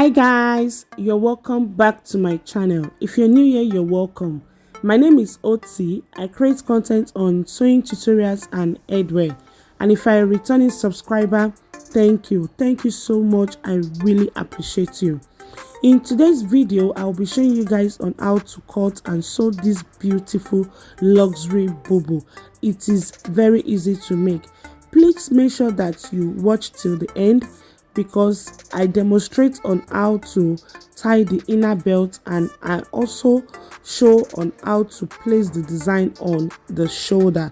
Hi guys, you're welcome back to my channel. If you're new here, you're welcome. My name is Oti. I create content on sewing tutorials and headwear. And if you're a returning subscriber, thank you so much. I really appreciate you. In today's video, I'll be showing you guys on how to cut and sew this beautiful luxury bubu. It is very easy to make. Please make sure that you watch till the end, because I demonstrate on how to tie the inner belt, and I also show on how to place the design on the shoulder.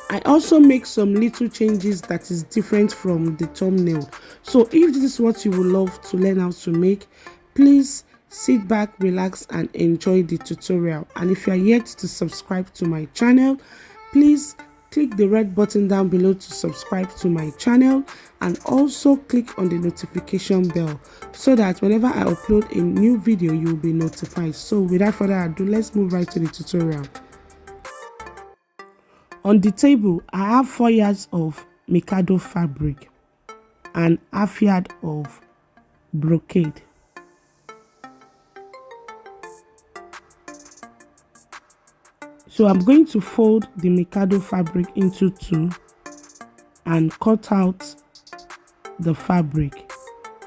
I also make some little changes that is different from the thumbnail. So if this is what you would love to learn how to make, please sit back, relax and enjoy the tutorial. And if you are yet to subscribe to my channel, please click the red button down below to subscribe to my channel, and also click on the notification bell so that whenever I upload a new video, you will be notified. So without further ado, let's move right to the tutorial. On the table, I have 4 yards of Mikado fabric and half yard of brocade. So I'm going to fold the Mikado fabric into 2 and cut out the fabric,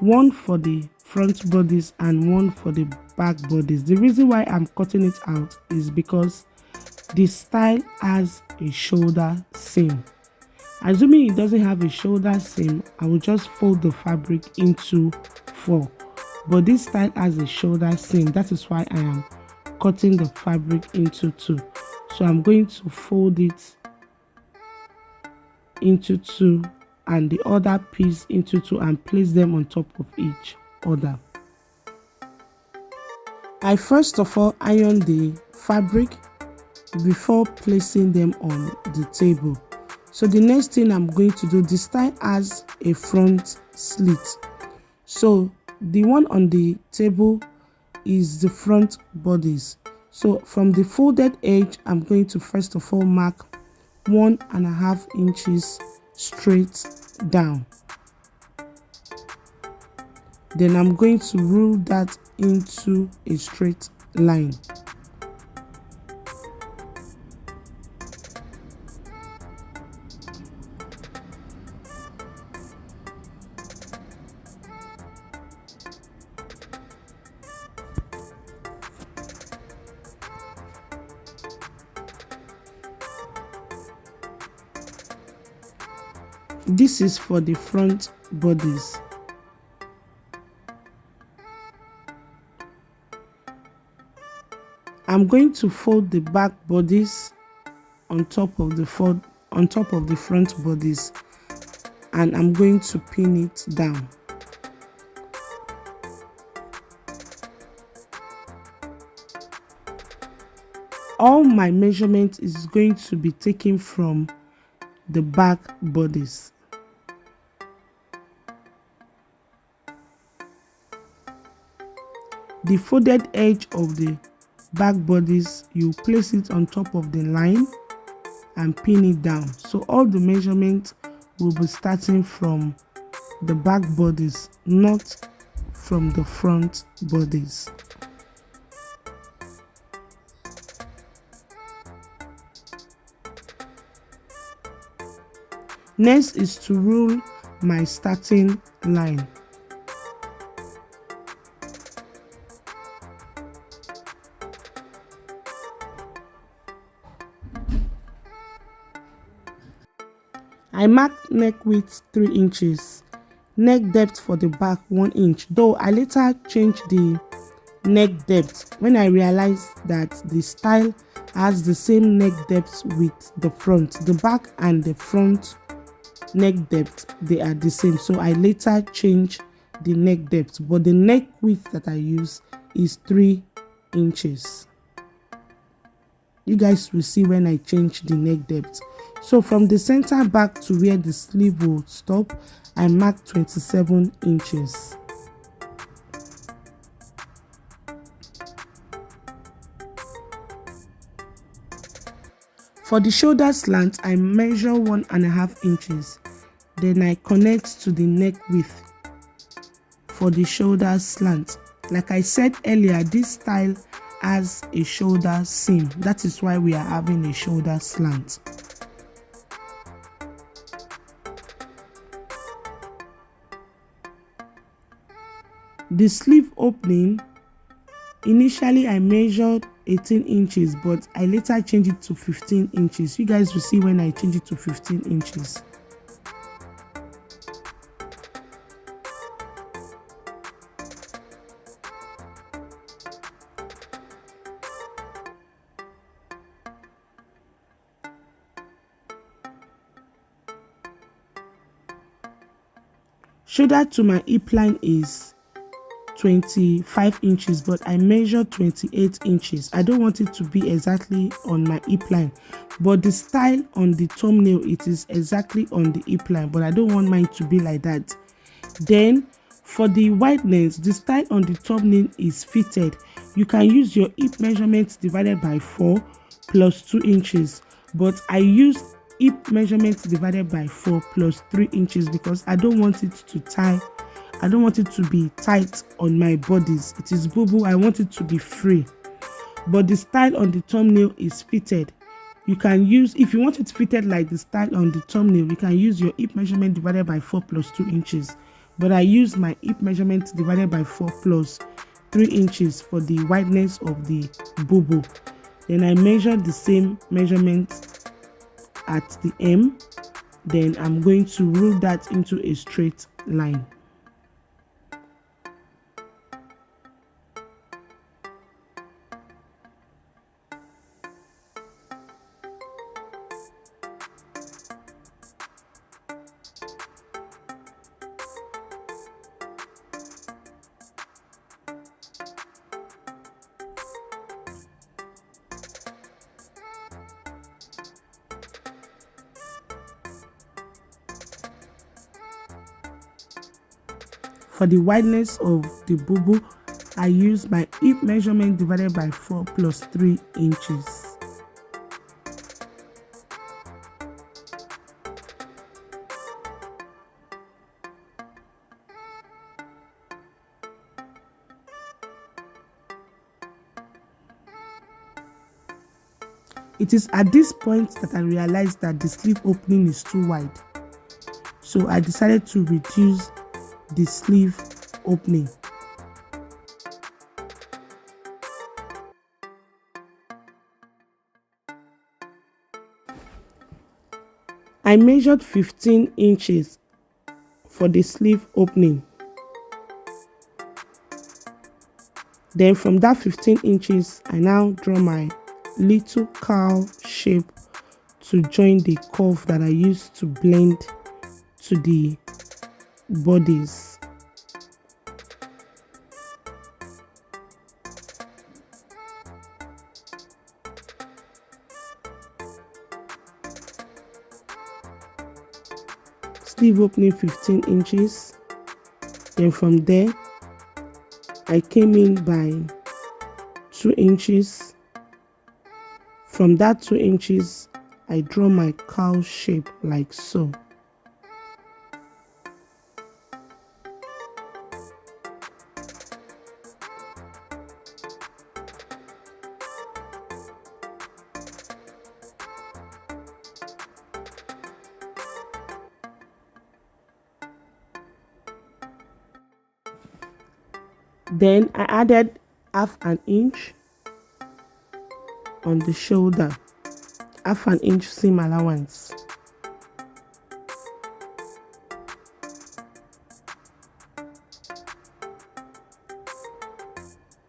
one for the front bodies and one for the back bodies. The reason why I'm cutting it out is because the style has a shoulder seam. Assuming it doesn't have a shoulder seam, I will just fold the fabric into 4, but this style has a shoulder seam. That is why I am cutting the fabric into 2. So I'm going to fold it into 2 and the other piece into 2 and place them on top of each other. I first of all iron the fabric before placing them on the table. So the next thing I'm going to do, this style has a front slit. So the one on the table is the front bodies. So from the folded edge, I'm going to first of all mark 1.5 inches straight down. Then I'm going to rule that into a straight line. This is for the front bodies. I'm going to fold the back bodies on top of the front bodies, and I'm going to pin it down. All my measurement is going to be taken from the back bodies. The folded edge of the back bodies, you place it on top of the line and pin it down. So all the measurement will be starting from the back bodies, not from the front bodies. Next is to rule my starting line. I marked neck width 3 inches, neck depth for the back 1 inch, though I later changed the neck depth when I realized that the style has the same neck depth with the front. The back and the front neck depth, they are the same, so I later changed the neck depth, but the neck width that I use is 3 inches. You guys will see when I change the neck depth. So from the center back to where the sleeve will stop, I marked 27 inches. For the shoulder slant, I measure 1.5 inches. Then I connect to the neck width for the shoulder slant. Like I said earlier, this style has a shoulder seam. That is why we are having a shoulder slant. The sleeve opening, initially I measured 18 inches, but I later changed it to 15 inches. You guys will see when I change it to 15 inches. Shoulder to my hip line is 25 inches, but I measured 28 inches. I don't want it to be exactly on my hip line, but the style on the thumbnail, it is exactly on the hip line, but I don't want mine to be like that. Then for the wideness, the style on the thumbnail is fitted. You can use your hip measurement divided by 4 plus 2 inches, but I use hip measurement divided by 4 plus 3 inches because I don't want it to tie. I don't want it to be tight on my bodies. It is Bubu. I want it to be free. But the style on the thumbnail is fitted. You can use, if you want it fitted like the style on the thumbnail, you can use your hip measurement divided by 4 plus 2 inches. But I use my hip measurement divided by 4 plus 3 inches for the wideness of the Bubu. Then I measure the same measurement at the M. Then I'm going to rule that into a straight line. For the wideness of the Bubu, I use my hip measurement divided by 4 plus 3 inches. It is at this point that I realized that the sleeve opening is too wide. So I decided to reduce the sleeve opening. I measured 15 inches for the sleeve opening. Then from that 15 inches, I now draw my little cowl shape to join the curve that I used to blend to the bodies. Sleeve opening 15 inches. Then from there, I came in by 2 inches. From that 2 inches, I draw my cowl shape like so. Then I added half an inch on the shoulder, half an inch seam allowance.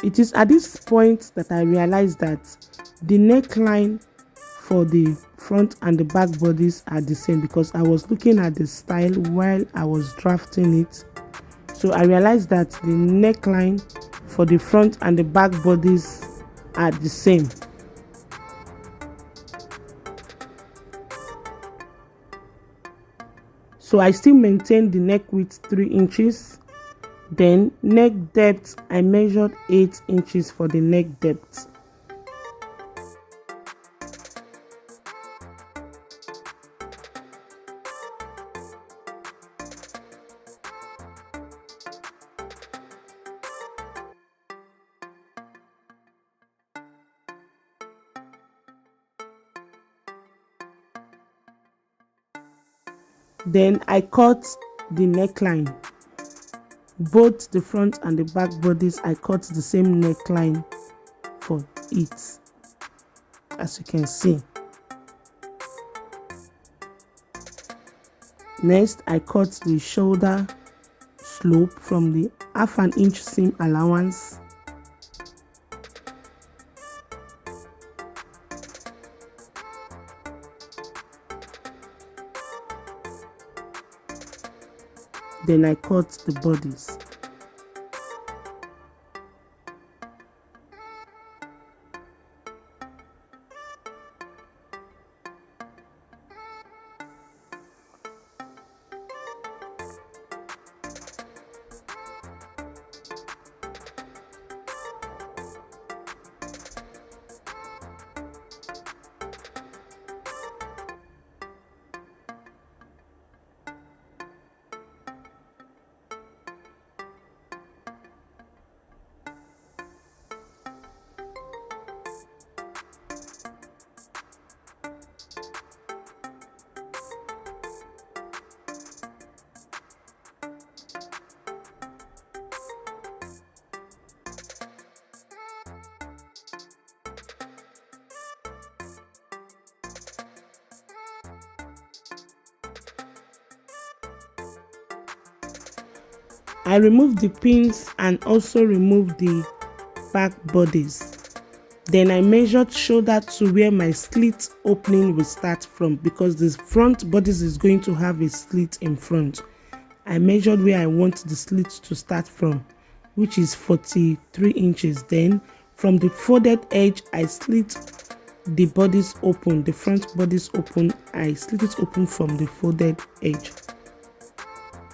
It is at this point that I realized that the neckline for the front and the back bodies are the same, because I was looking at the style while I was drafting it. So I realized that the neckline for the front and the back bodies are the same. So I still maintain the neck width 3 inches. Then neck depth, I measured 8 inches for the neck depth. Then I cut the neckline. Both the front and the back bodies, I cut the same neckline for it, as you can see. Next, I cut the shoulder slope from the 1/2 inch seam allowance. Then I cut the bodies. I removed the pins and also removed the back bodies. Then I measured shoulder to where my slit opening will start from, because the front bodies is going to have a slit in front. I measured where I want the slit to start from, which is 43 inches. Then from the folded edge, I slit the bodies open, the front bodies open. I slit it open from the folded edge.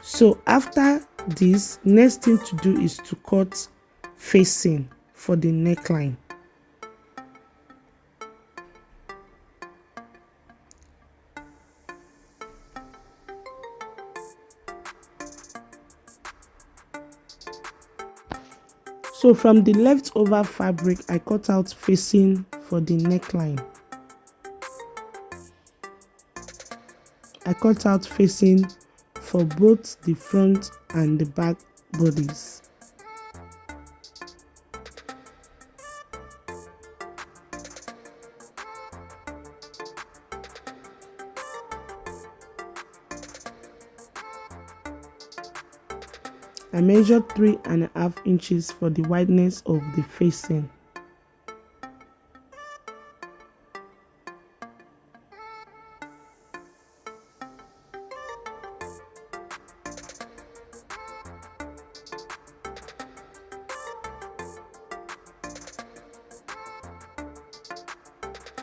So after this, next thing to do is to cut facing for the neckline. So from the leftover fabric, I cut out facing for the neckline. I cut out facing for both the front and the back bodies. I measured 3.5 inches for the wideness of the facing.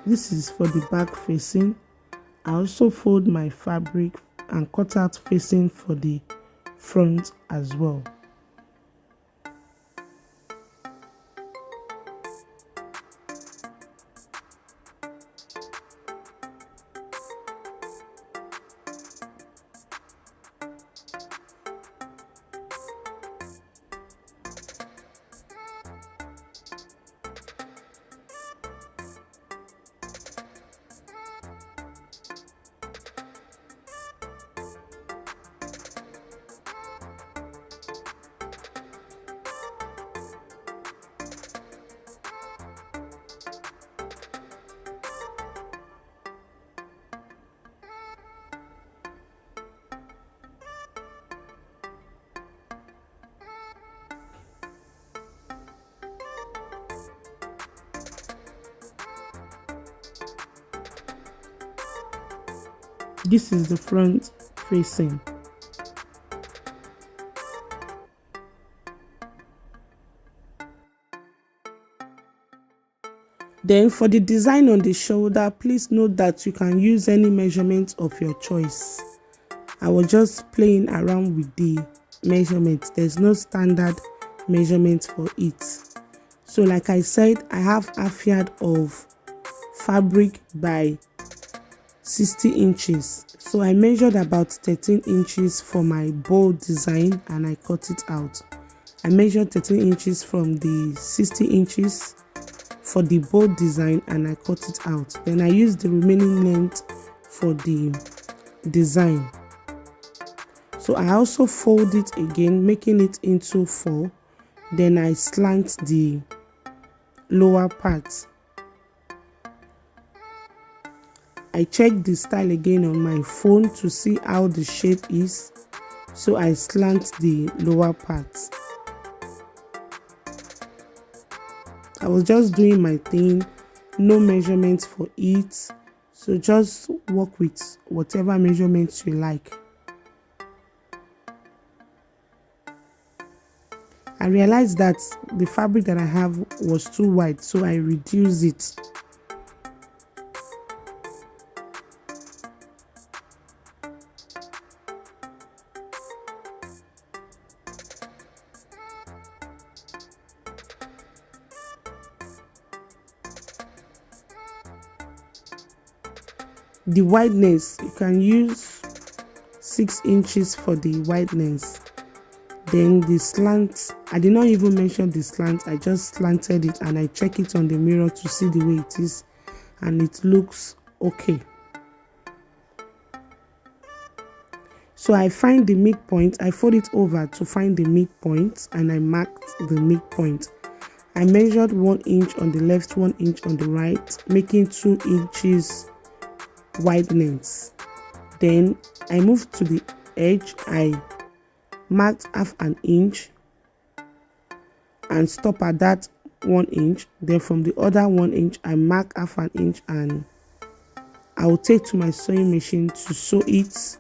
This is for the back facing. I also fold my fabric and cut out facing for the front as well. This is the front facing. Then for the design on the shoulder, please note that you can use any measurement of your choice. I was just playing around with the measurements. There's no standard measurement for it. So like I said, I have 1/2 yard of fabric by 60 inches. So I measured about 13 inches for my bow design and I cut it out. I measured 13 inches from the 60 inches for the bow design and I cut it out. Then I used the remaining length for the design. So I also fold it again, making it into 4. Then I slant the lower part. I check the style again on my phone to see how the shape is. So I slant the lower part. I was just doing my thing, no measurements for it. So just work with whatever measurements you like. I realized that the fabric that I have was too wide, so I reduced it. The wideness, you can use 6 inches for the wideness. Then the slant, I did not even mention the slant, I just slanted it and I check it on the mirror to see the way it is, and it looks okay. So I find the midpoint, I fold it over to find the midpoint, and I marked the midpoint. I measured 1 inch on the left, 1 inch on the right, making 2 inches wideness. Then I moved to the edge, I marked half an inch and stop at that 1 inch. Then from the other 1 inch I mark half an inch, and I will take to my sewing machine to sew it.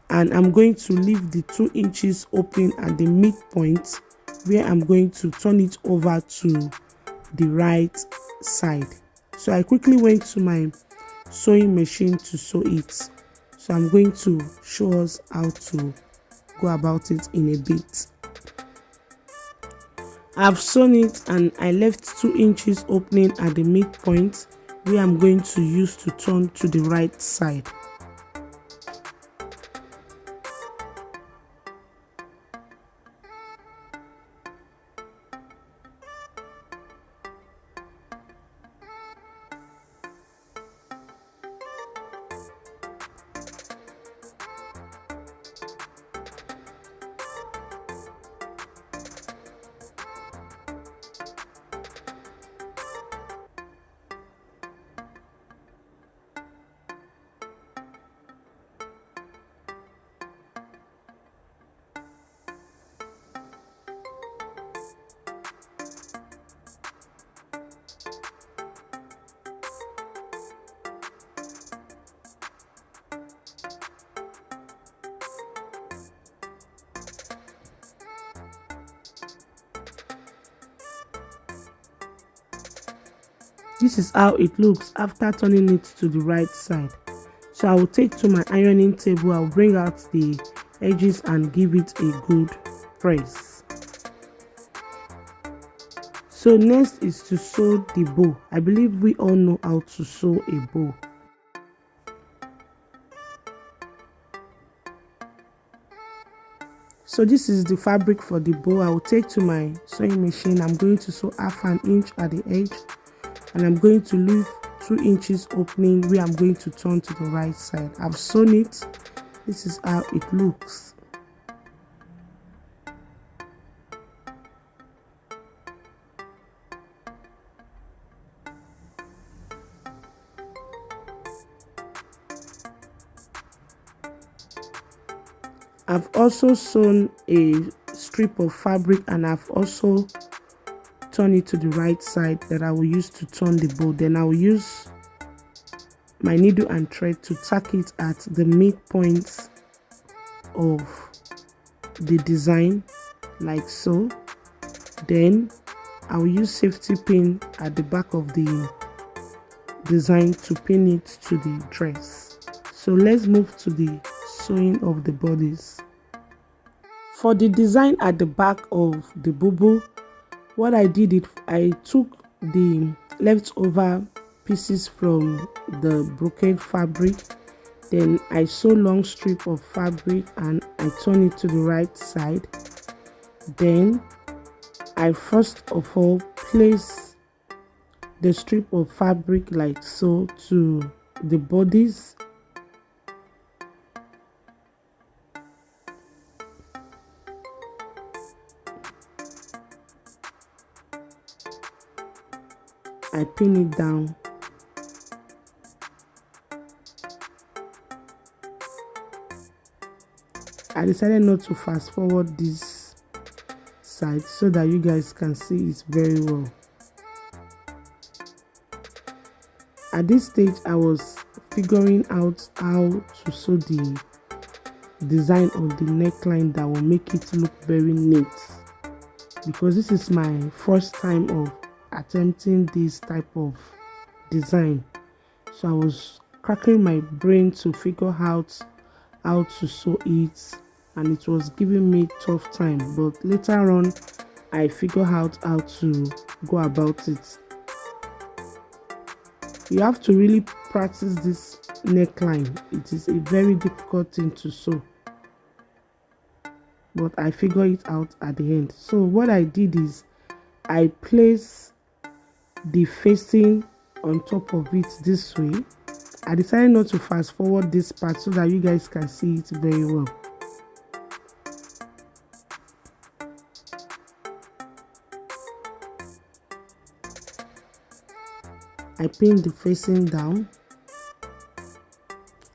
And I'm going to leave the 2 inches open at the midpoint, where I'm going to turn it over to the right side. So I quickly went to my sewing machine to sew it. So I'm going to show us how to go about it in a bit. I've sewn it and I left 2 inches opening at the midpoint, where I'm going to use to turn to the right side. This is how it looks after turning it to the right side. So I will take to my ironing table, I'll bring out the edges and give it a good press. So next is to sew the bow. I believe we all know how to sew a bow. So this is the fabric for the bow. I will take to my sewing machine. I'm going to sew half an inch at the edge, and I'm going to leave 2 inches opening where I'm going to turn to the right side. I've sewn it. This is how it looks. I've also sewn a strip of fabric, and I've also turned it to the right side that I will use to turn the bow. Then I will use my needle and thread to tack it at the midpoints of the design, like so. Then I will use safety pin at the back of the design to pin it to the dress. So let's move to the sewing of the bodies. For the design at the back of the bubu, what I did is I took the leftover pieces from the brocade fabric, then I sew long strip of fabric and I turn it to the right side. Then I first of all place the strip of fabric like so to the bodies. I pin it down. I decided not to fast forward this side so that you guys can see it very well. At this stage, I was figuring out how to sew the design on the neckline that will make it look very neat, because this is my first time of attempting this type of design. So I was cracking my brain to figure out how to sew it, and it was giving me tough time, but later on I figured out how to go about it. You have to really practice this neckline. It is a very difficult thing to sew, but I figured it out at the end. So what I did is I placed the facing on top of it this way. I decided not to fast forward this part so that you guys can see it very well. I pinned the facing down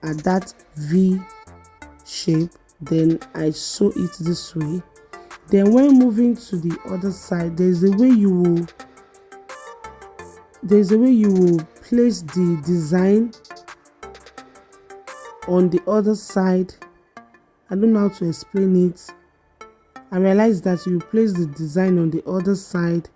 at that V shape, then I sew it this way. Then when moving to the other side, there's a way you will place the design on the other side. I don't know how to explain it. I realized that you place the design on the other side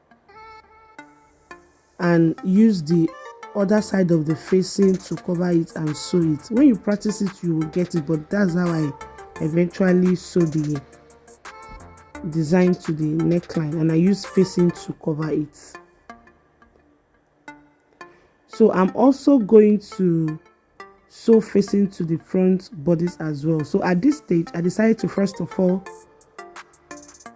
and use the other side of the facing to cover it and sew it. When you practice it, you will get it, but that's how I eventually sew the design to the neckline, and I use facing to cover it. So I'm also going to sew facing to the front bodice as well. So at this stage, I decided to first of all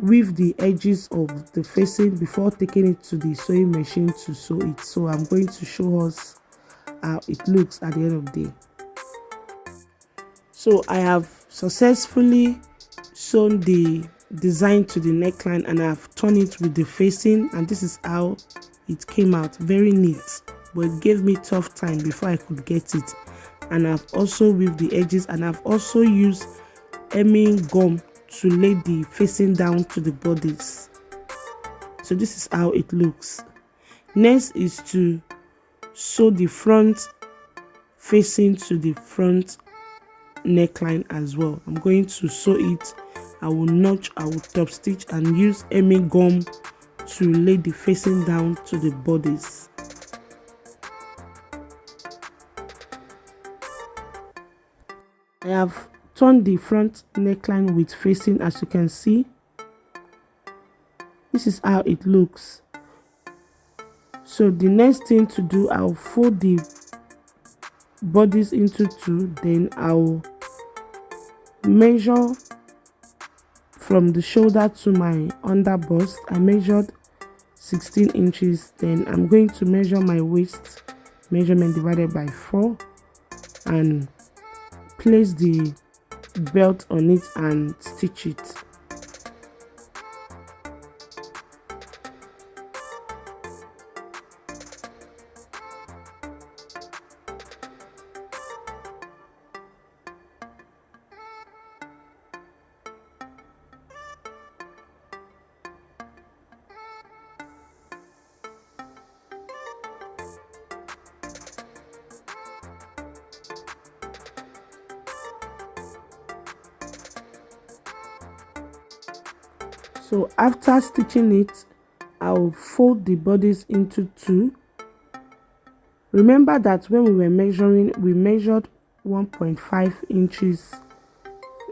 weave the edges of the facing before taking it to the sewing machine to sew it. So I'm going to show us how it looks at the end of the day. So I have successfully sewn the design to the neckline, and I've torn it with the facing, and this is how it came out. Very neat, but it gave me tough time before I could get it. And I've also weaved the edges, and I've also used hemming gum to lay the facing down to the bodice. So this is how it looks. Next is to sew the front facing to the front neckline as well. I'm going to sew it. I will notch, I will top stitch and use hemming gum to lay the facing down to the bodice. I have turned the front neckline with facing, as you can see. This is how it looks. So the next thing to do, I'll fold the bodice into two, then I'll measure from the shoulder to my under bust. I measured 16 inches. Then I'm going to measure my waist measurement divided by 4 and place the belt on it and stitch it. So after stitching it, I'll fold the bodice into two. Remember that when we were measuring, we measured 1.5 inches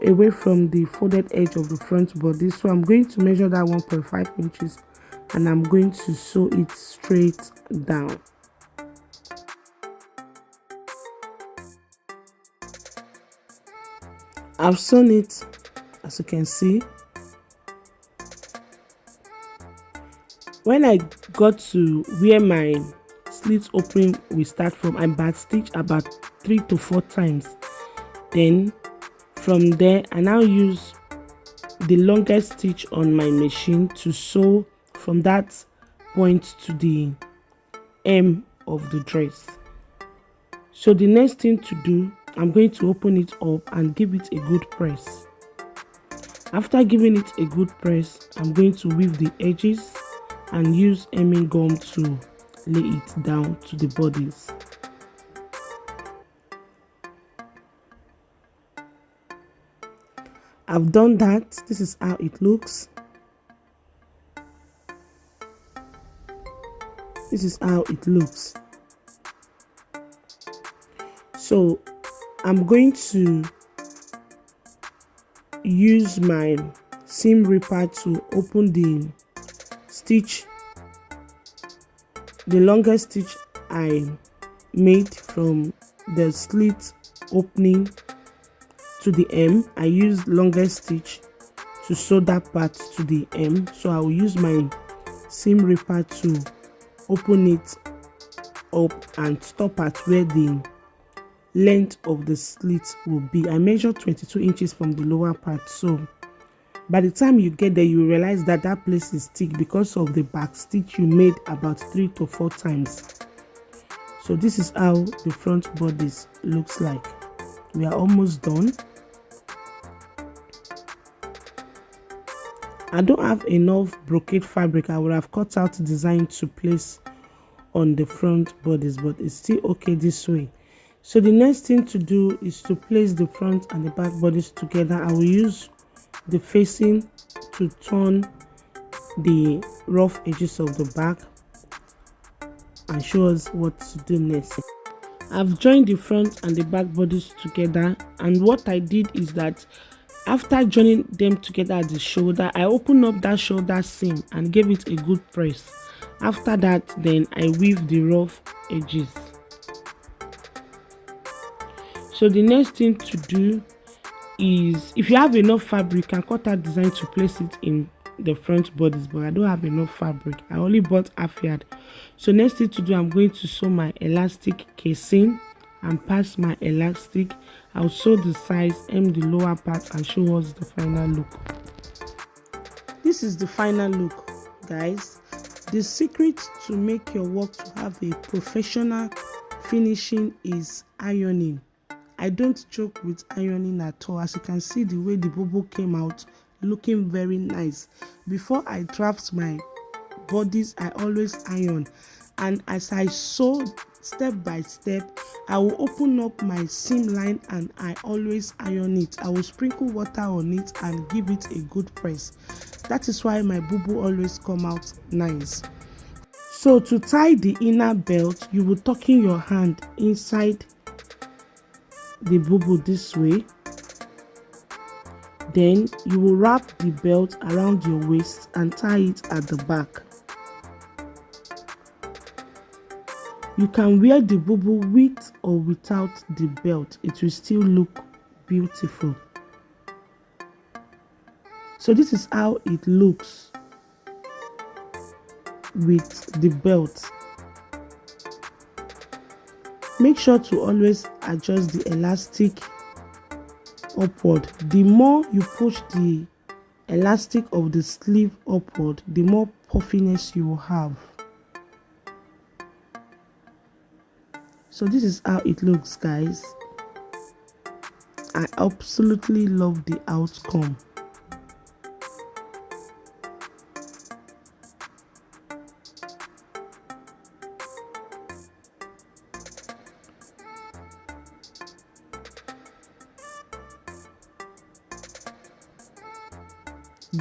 away from the folded edge of the front bodice. So I'm going to measure that 1.5 inches and I'm going to sew it straight down. I've sewn it, as you can see. When I got to where my slit opening will start from, I back stitch about 3 to 4 times. Then from there, I now use the longest stitch on my machine to sew from that point to the hem of the dress. So the next thing to do, I'm going to open it up and give it a good press. After giving it a good press, I'm going to weave the edges and use hemming gum to lay it down to the bodies. I've done that. This is how it looks. This is how it looks. So I'm going to use my seam ripper to open the stitch, the longest stitch I made from the slit opening to the hem. I used longest stitch to sew that part to the hem, so I will use my seam ripper to open it up and stop at where the length of the slit will be. I measured 22 inches from the lower part, so by the time you get there, you realize that that place is thick because of the back stitch you made about 3 to 4 times. So this is how the front bodice looks like. We are almost done. I don't have enough brocade fabric. I would have cut out the design to place on the front bodice, but it's still okay this way. So the next thing to do is to place the front and the back bodice together. I will use the facing to turn the rough edges of the back and show us what to do next. I've joined the front and the back bodies together, and what I did is that after joining them together at the shoulder, I opened up that shoulder seam and gave it a good press. After that, then I weave the rough edges. So the next thing to do is, if you have enough fabric, you can cut out design to place it in the front bodies, but I don't have enough fabric. I only bought half yard. So next thing to do, I'm going to sew my elastic casing and pass my elastic. I'll sew the sides, hem the lower part, and show us the final look. This is the final look, guys. The secret to make your work to have a professional finishing is ironing. I don't joke with ironing at all. As you can see, the way the Bubu came out looking very nice. Before I draft my bodies, I always iron, and as I sew step by step, I will open up my seam line and I always iron it. I will sprinkle water on it and give it a good press. That is why my Bubu always come out nice. So to tie the inner belt, you will tuck in your hand inside the Bubu this way. Then you will wrap the belt around your waist and tie it at the back. You can wear the Bubu with or without the belt. It will still look beautiful. So this is how it looks with the belt. Make sure to always adjust the elastic upward. The more you push the elastic of the sleeve upward, the more puffiness you will have. So this is how it looks, guys. I absolutely love the outcome.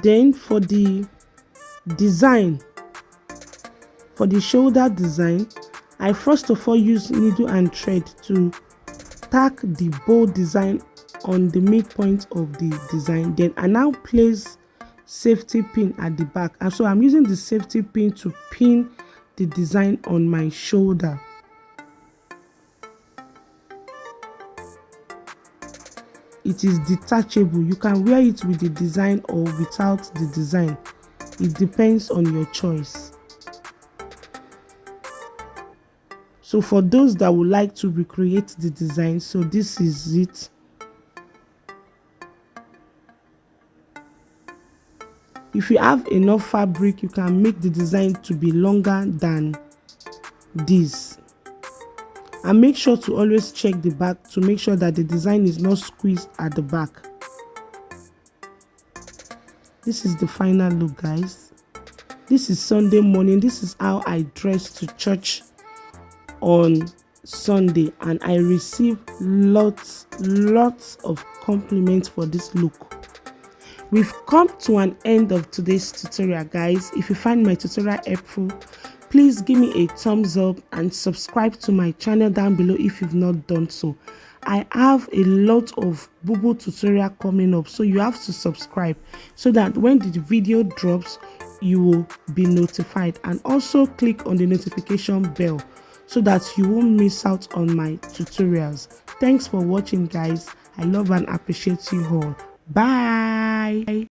Then for the design, for the shoulder design, I first of all use needle and thread to tack the bow design on the midpoint of the design. Then I now place safety pin at the back, and so I'm using the safety pin to pin the design on my shoulder. It is detachable. You can wear it with the design or without the design. It depends on your choice. So for those that would like to recreate the design, so this is it. If you have enough fabric, you can make the design to be longer than this. And make sure to always check the back to make sure that the design is not squeezed at the back. This is the final look, guys. This is Sunday morning. This is how I dress to church on Sunday, and I received lots of compliments for this look. We've come to an end of today's tutorial, guys. If you find my tutorial helpful, please give me a thumbs up and subscribe to my channel down below if you've not done so. I have a lot of Bubu tutorial coming up, so you have to subscribe so that when the video drops, you will be notified, and also click on the notification bell so that you won't miss out on my tutorials. Thanks for watching, guys. I love and appreciate you all. Bye.